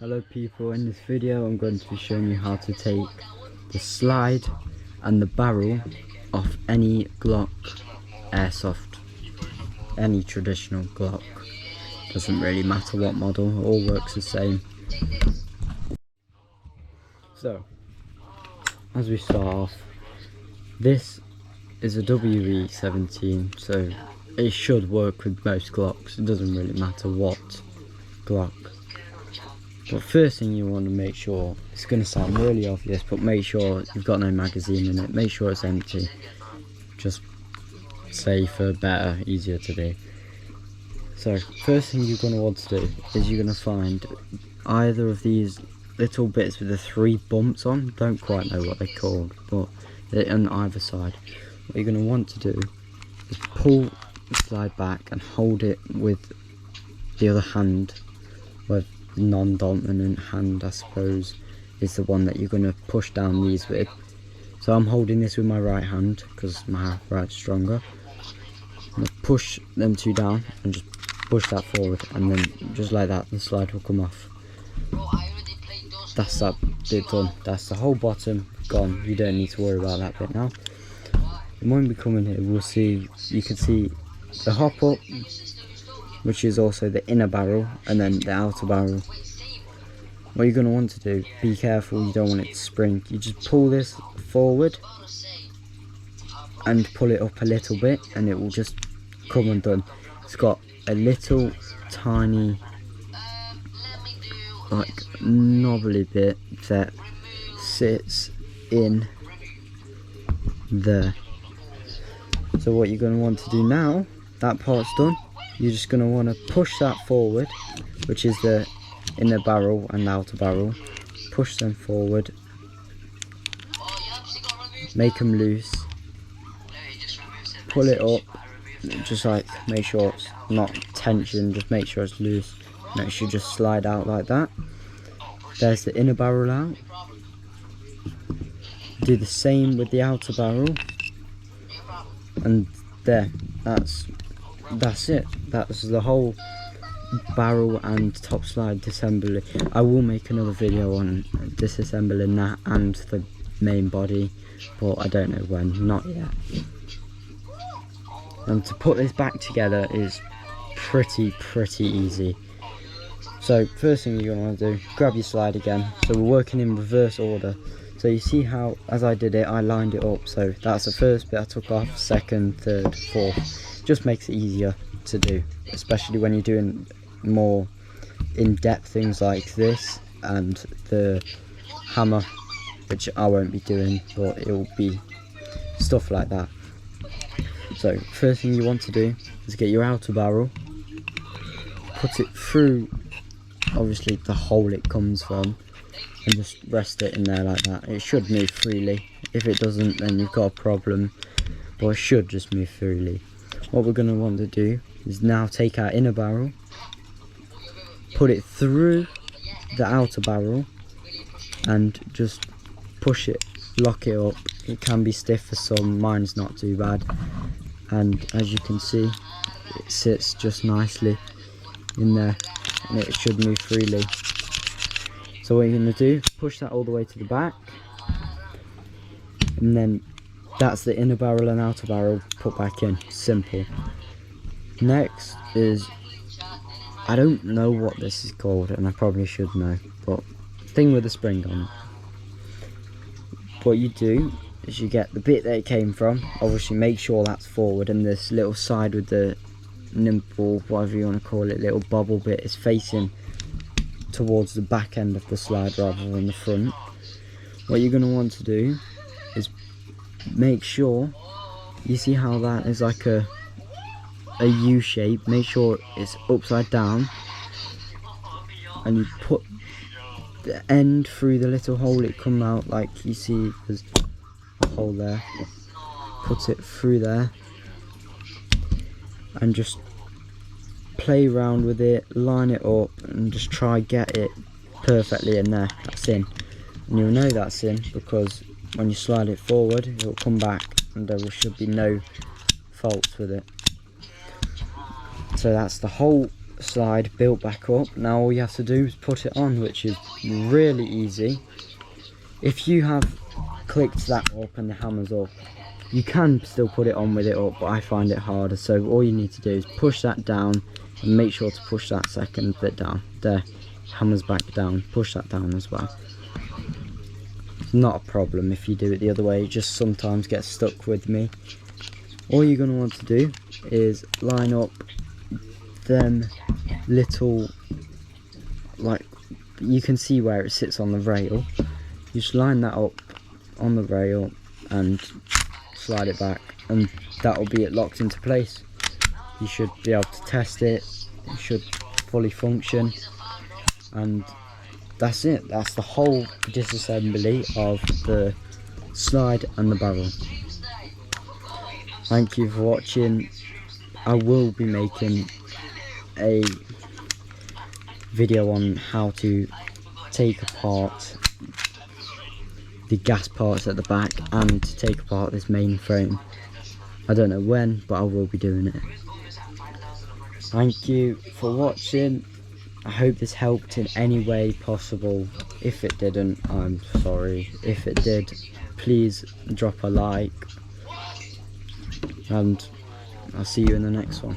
Hello people, in this video I'm going to be showing you how to take the slide and the barrel off any Glock Airsoft, any traditional Glock. Doesn't really matter what model, it all works the same. So, as we start off, this is a WE-17, so it should work with most Glocks. It doesn't really matter what Glock. But first thing you want to make sure, it's going to sound really obvious, but make sure you've got no magazine in it, make sure it's empty. Just safer, better, easier to do. So first thing you're going to want to do is you're going to find either of these little bits with the 3 bumps on. Don't quite know what they're called, but they're on either side. What you're going to want to do is pull the slide back and hold it with the other hand, with non-dominant hand I suppose is the one that you're going to push down these with. So I'm holding this with my right hand because my right's stronger. I'm going to push them 2 down and just push that forward, and then just like that the slide will come off. That's that bit done. That's the whole bottom gone. You don't need to worry about that bit now. And when we come in here, we'll see, you can see the hop up, which is also the inner barrel, and then the outer barrel. What you're going to want to do, be careful, you don't want it to spring. You just pull this forward and pull it up a little bit and it will just come undone. It's got a little tiny like knobbly bit that sits in there. So what you're going to want to do now, that part's done, you're just going to want to push that forward, which is the inner barrel and outer barrel. Push them forward, make them loose, pull it up, just like make sure it's not tension, just make sure it's loose, and it should just slide out like that. There's the inner barrel out. Do the same with the outer barrel, and there, that's it. That's the whole barrel and top slide disassembly. I will make another video on disassembling that and the main body, but I don't know when, not yet. And to put this back together is pretty easy. So first thing you're going to want to do, grab your slide again. So we're working in reverse order. So you see how, as I did it, I lined it up. So that's the first bit I took off, second, third, fourth. Just makes it easier to do, especially when you're doing more in-depth things like this and the hammer, which I won't be doing, but it will be stuff like that. So first thing you want to do is get your outer barrel, put it through obviously the hole it comes from, and just rest it in there like that. It should move freely. If it doesn't, then you've got a problem, but it should just move freely. What we're going to want to do is now take our inner barrel, put it through the outer barrel, and just push it, lock it up. It can be stiff for some, mine's not too bad, and as you can see it sits just nicely in there and it should move freely. So what you're going to do, push that all the way to the back, and then that's the inner barrel and outer barrel put back in. Simple. Next is, I don't know what this is called and I probably should know, but thing with the spring on it. What you do is you get the bit that it came from, obviously make sure that's forward, and this little side with the nimble, whatever you want to call it, little bobble bit is facing towards the back end of the slide rather than the front. What you're going to want to do is make sure, you see how that is like a U shape, make sure it's upside down, and you put the end through the little hole it come out, like you see there's a hole there, put it through there and just play around with it, line it up and just try get it perfectly in there. That's in, and you'll know that's in because when you slide it forward it will come back and there should be no faults with it. So that's the whole slide built back up. Now all you have to do is put it on, which is really easy. If you have clicked that up and the hammer's up, you can still put it on with it up, but I find it harder. So all you need to do is push that down and make sure to push that second bit down. There, hammer's back down, push that down as well. It's not a problem if you do it the other way, it just sometimes gets stuck with me. All you're going to want to do is line up them little, like, you can see where it sits on the rail. You just line that up on the rail and slide it back, and that will be it locked into place. You should be able to test it, it should fully function, and that's it. That's the whole disassembly of the slide and the barrel. Thank you for watching. I will be making a video on how to take apart the gas parts at the back and to take apart this main frame. I don't know when, but I will be doing it. Thank you for watching. I hope this helped in any way possible. If it didn't, I'm sorry. If it did, please drop a like, and I'll see you in the next one.